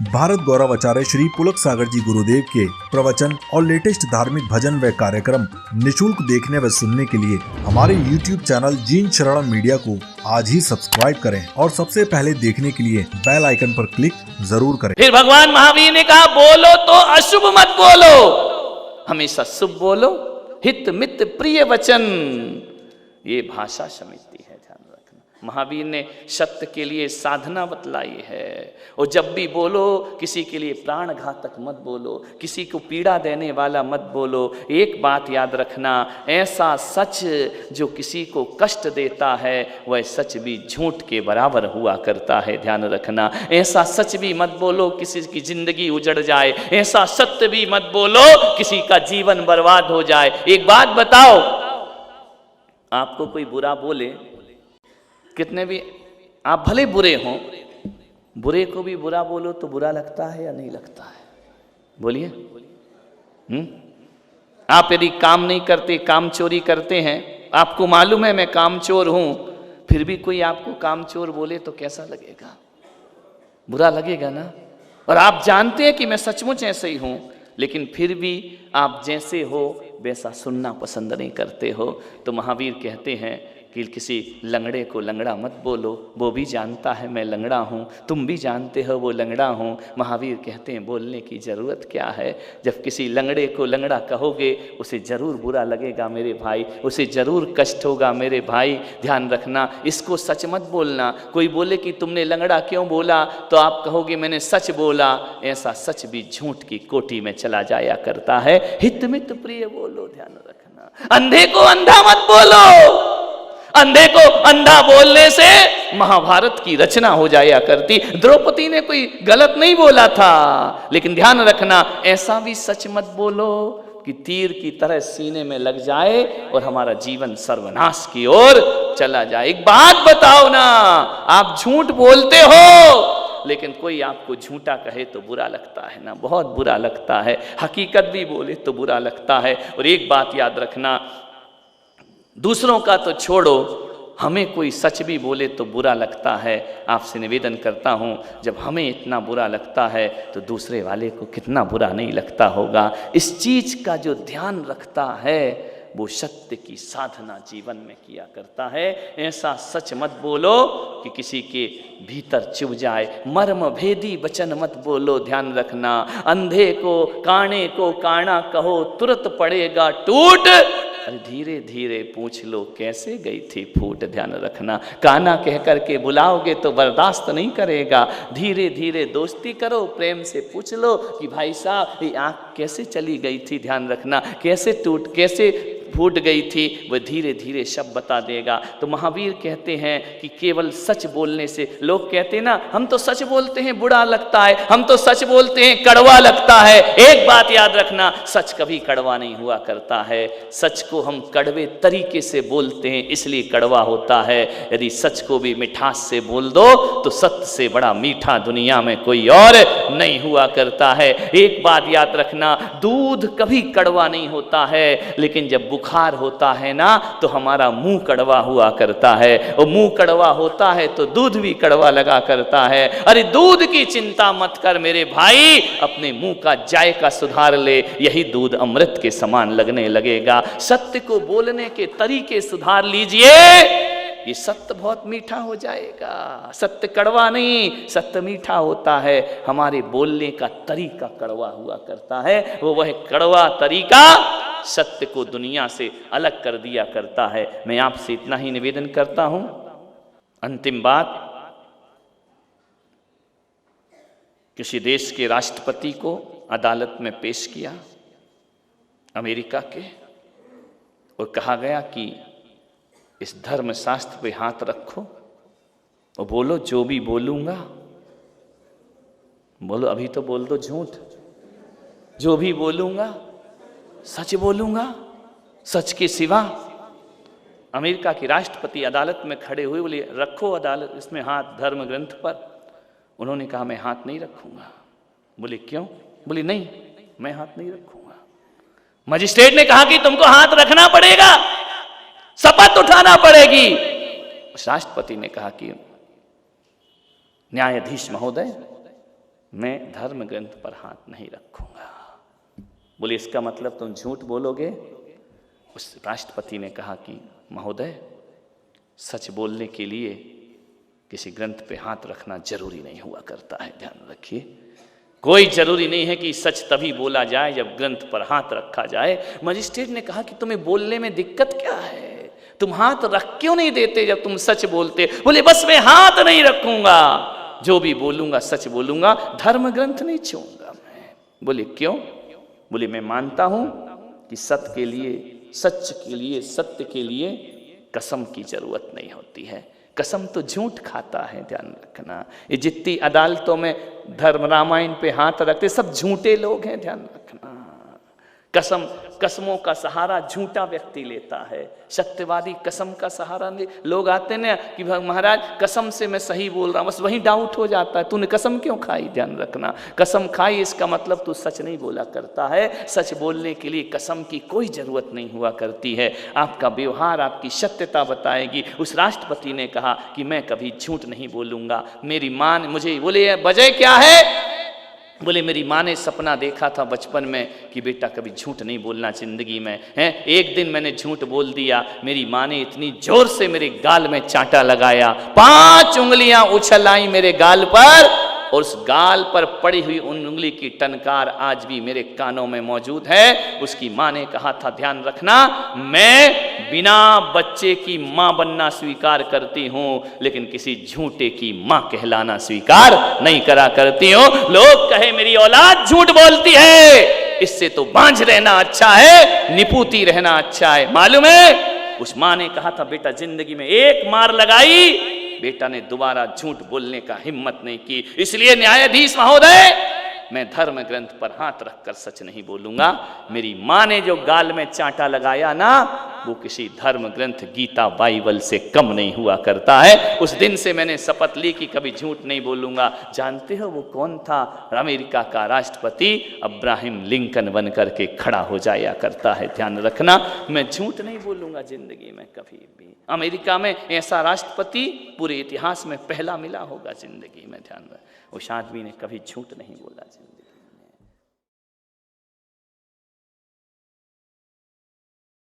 भारत गौरव आचार्य श्री पुलक सागर जी गुरुदेव के प्रवचन और लेटेस्ट धार्मिक भजन व कार्यक्रम निशुल्क देखने व सुनने के लिए हमारे YouTube चैनल जीन शरणम मीडिया को आज ही सब्सक्राइब करें और सबसे पहले देखने के लिए बेल आइकन पर क्लिक जरूर करें। फिर भगवान महावीर ने कहा, बोलो तो अशुभ मत बोलो, हमेशा शुभ बोलो, हित मित प्रिय वचन, ये भाषा समिति है। ध्यान रखना, महावीर ने सत्य के लिए साधना बतलाई है। और जब भी बोलो, किसी के लिए प्राण घातक मत बोलो, किसी को पीड़ा देने वाला मत बोलो। एक बात याद रखना, ऐसा सच जो किसी को कष्ट देता है वह सच भी झूठ के बराबर हुआ करता है। ध्यान रखना, ऐसा सच भी मत बोलो किसी की जिंदगी उजड़ जाए, ऐसा सत्य भी मत बोलो किसी का जीवन बर्बाद हो जाए। एक बात बताओ, आपको कोई बुरा बोले, कितने भी आप भले बुरे हों, बुरे को भी बुरा बोलो तो बुरा लगता है या नहीं लगता है? बोलिए। आप यदि काम नहीं करते, काम चोरी करते हैं, आपको मालूम है मैं काम चोर हूं, फिर भी कोई आपको काम चोर बोले तो कैसा लगेगा? बुरा लगेगा ना। और आप जानते हैं कि मैं सचमुच ऐसे ही हूं, लेकिन फिर भी आप जैसे हो वैसा सुनना पसंद नहीं करते हो। तो महावीर कहते हैं कि किसी लंगड़े को लंगड़ा मत बोलो, वो भी जानता है मैं लंगड़ा हूँ, तुम भी जानते हो वो लंगड़ा हूँ। महावीर कहते हैं बोलने की ज़रूरत क्या है? जब किसी लंगड़े को लंगड़ा कहोगे उसे ज़रूर बुरा लगेगा मेरे भाई, उसे ज़रूर कष्ट होगा मेरे भाई। ध्यान रखना, इसको सच मत बोलना। कोई बोले कि तुमने लंगड़ा क्यों बोला, तो आप कहोगे मैंने सच बोला। ऐसा सच भी झूठ की कोटि में चला जाया करता है। हित मित प्रिय बोलो, ध्यान रखना। अंधे को अंधा मत बोलो, अंधे को अंधा बोलने से महाभारत की रचना हो जाया करती। द्रौपदी ने कोई गलत नहीं बोला था, लेकिन ध्यान रखना, ऐसा भी सच मत बोलो कि तीर की तरह सीने में लग जाए और हमारा जीवन सर्वनाश की ओर चला जाए। एक बात बताओ ना, आप झूठ बोलते हो, लेकिन कोई आपको झूठा कहे तो बुरा लगता है ना, बहुत बुरा लगता है। हकीकत भी बोले तो बुरा लगता है। और एक बात याद रखना, दूसरों का तो छोड़ो, हमें कोई सच भी बोले तो बुरा लगता है। आपसे निवेदन करता हूँ, जब हमें इतना बुरा लगता है तो दूसरे वाले को कितना बुरा नहीं लगता होगा। इस चीज़ का जो ध्यान रखता है वो सत्य की साधना जीवन में किया करता है। ऐसा सच मत बोलो कि किसी के भीतर चुभ जाए, मर्म भेदी वचन मत बोलो। ध्यान रखना, अंधे को काणे को काना कहो तुरंत पड़ेगा टूट, अरे धीरे धीरे पूछ लो कैसे गई थी फूट। ध्यान रखना, काना कह करके बुलाओगे तो बर्दाश्त नहीं करेगा। धीरे धीरे दोस्ती करो, प्रेम से पूछ लो कि भाई साहब ये आँख कैसे चली गई थी। ध्यान रखना, कैसे फूट गई थी, वह धीरे धीरे शब्द बता देगा। तो महावीर कहते हैं कि केवल सच बोलने से, लोग कहते हैं ना हम तो सच बोलते हैं बुरा लगता है, हम तो सच बोलते हैं कड़वा लगता है। एक बात याद रखना, सच कभी कड़वा नहीं हुआ करता है। सच को हम कड़वे तरीके से बोलते हैं इसलिए कड़वा होता है। यदि सच को भी मिठास से बोल दो तो सत्य से बड़ा मीठा दुनिया में कोई और नहीं हुआ करता है। एक बात याद रखना, दूध कभी कड़वा नहीं होता है, लेकिन जब बुखार होता है ना तो हमारा मुंह कड़वा हुआ करता है, और मुंह कड़वा होता है तो दूध भी कड़वा लगा करता है। अरे दूध की चिंता मत कर मेरे भाई, अपने मुंह का जायका सुधार ले, यही दूध अमृत के समान लगने लगेगा। सत्य को बोलने के तरीके सुधार लीजिए, ये सत्य बहुत मीठा हो जाएगा। सत्य कड़वा नहीं, सत्य मीठा होता है। हमारे बोलने का तरीका कड़वा हुआ करता है, वह कड़वा तरीका सत्य को दुनिया से अलग कर दिया करता है। मैं आपसे इतना ही निवेदन करता हूं। अंतिम बात, किसी देश के राष्ट्रपति को अदालत में पेश किया अमेरिका के, और कहा गया कि इस धर्म शास्त्र पे हाथ रखो और बोलो जो भी बोलूंगा, बोलो अभी तो बोल दो झूठ, जो भी बोलूंगा सच बोलूंगा, सच के सिवा। अमेरिका के राष्ट्रपति अदालत में खड़े हुए, बोले रखो अदालत इसमें हाथ धर्म ग्रंथ पर। उन्होंने कहा मैं हाथ नहीं रखूंगा। बोले क्यों? बोले नहीं मैं हाथ नहीं रखूंगा। मजिस्ट्रेट ने कहा कि तुमको हाथ रखना पड़ेगा, शपथ उठाना पड़ेगी। राष्ट्रपति ने कहा कि न्यायाधीश महोदय, मैं धर्म ग्रंथ पर हाथ नहीं रखूंगा। बोले इसका मतलब तुम झूठ बोलोगे? उस राष्ट्रपति ने कहा कि महोदय, सच बोलने के लिए किसी ग्रंथ पे हाथ रखना जरूरी नहीं हुआ करता है, ध्यान रखिए। कोई जरूरी नहीं है कि सच तभी बोला जाए जब ग्रंथ पर हाथ रखा जाए। मजिस्ट्रेट ने कहा कि तुम्हें बोलने में दिक्कत क्या है, तुम हाथ रख क्यों नहीं देते जब तुम सच बोलते? बोले बस मैं हाथ नहीं रखूंगा, जो भी बोलूंगा सच बोलूंगा, धर्म ग्रंथ नहीं छूंगा मैं। बोले क्यों? बोले मैं मानता हूं कि सत्य के लिए, सच के लिए, सत्य के लिए कसम की जरूरत नहीं होती है। कसम तो झूठ खाता है, ध्यान रखना। ये जितनी अदालतों में धर्म रामायण पे हाथ रखते सब झूठे लोग हैं, ध्यान रखना। कसमों का सहारा झूठा व्यक्ति लेता है, सत्यवादी कसम का सहारा नहीं। लोग आते ना कि महाराज कसम से मैं सही बोल रहा हूं, बस वही डाउट हो जाता है, तूने कसम क्यों खाई? ध्यान रखना, कसम खाई इसका मतलब तू सच नहीं बोला करता है। सच बोलने के लिए कसम की कोई जरूरत नहीं हुआ करती है, आपका व्यवहार आपकी सत्यता बताएगी। उस राष्ट्रपति ने कहा कि मैं कभी झूठ नहीं बोलूंगा। मेरी मां मुझे, बोले वजह क्या है? बोले मेरी माँ ने सपना देखा था बचपन में कि बेटा कभी झूठ नहीं बोलना जिंदगी में है। एक दिन मैंने झूठ बोल दिया, मेरी माँ ने इतनी जोर से मेरे गाल में चांटा लगाया, 5 उंगलियां उछल आई मेरे गाल पर, और उस गाल पर पड़ी हुई उन उंगली की टनकार आज भी मेरे कानों में मौजूद है। उसकी माँ ने कहा था, ध्यान रखना, मैं बिना बच्चे की माँ बनना स्वीकार करती हूँ, लेकिन किसी झूठे की माँ कहलाना स्वीकार नहीं करा करती हूँ। लोग कहे मेरी औलाद झूठ बोलती है, इससे तो बांझ रहना अच्छा है, निपुती रहना अच्छा है। मालूम है उस माँ ने कहा था, बेटा जिंदगी में एक मार लगाई, बेटा ने दोबारा झूठ बोलने का हिम्मत नहीं की। इसलिए न्यायाधीश महोदय, मैं धर्म ग्रंथ पर हाथ रखकर सच नहीं बोलूंगा। मेरी मां ने जो गाल में चांटा लगाया ना, वो किसी धर्म ग्रंथ गीता बाइबल से कम नहीं हुआ करता है। उस दिन से मैंने शपथ ली कि कभी झूठ नहीं बोलूंगा। जानते हो वो कौन था? अमेरिका का राष्ट्रपति अब्राहम लिंकन बन करके खड़ा हो जाया करता है। ध्यान रखना, मैं झूठ नहीं बोलूंगा जिंदगी में कभी भी। अमेरिका में ऐसा राष्ट्रपति पूरे इतिहास में पहला मिला होगा जिंदगी में। ध्यान रख, उस आदमी ने कभी झूठ नहीं बोला जिंदगी।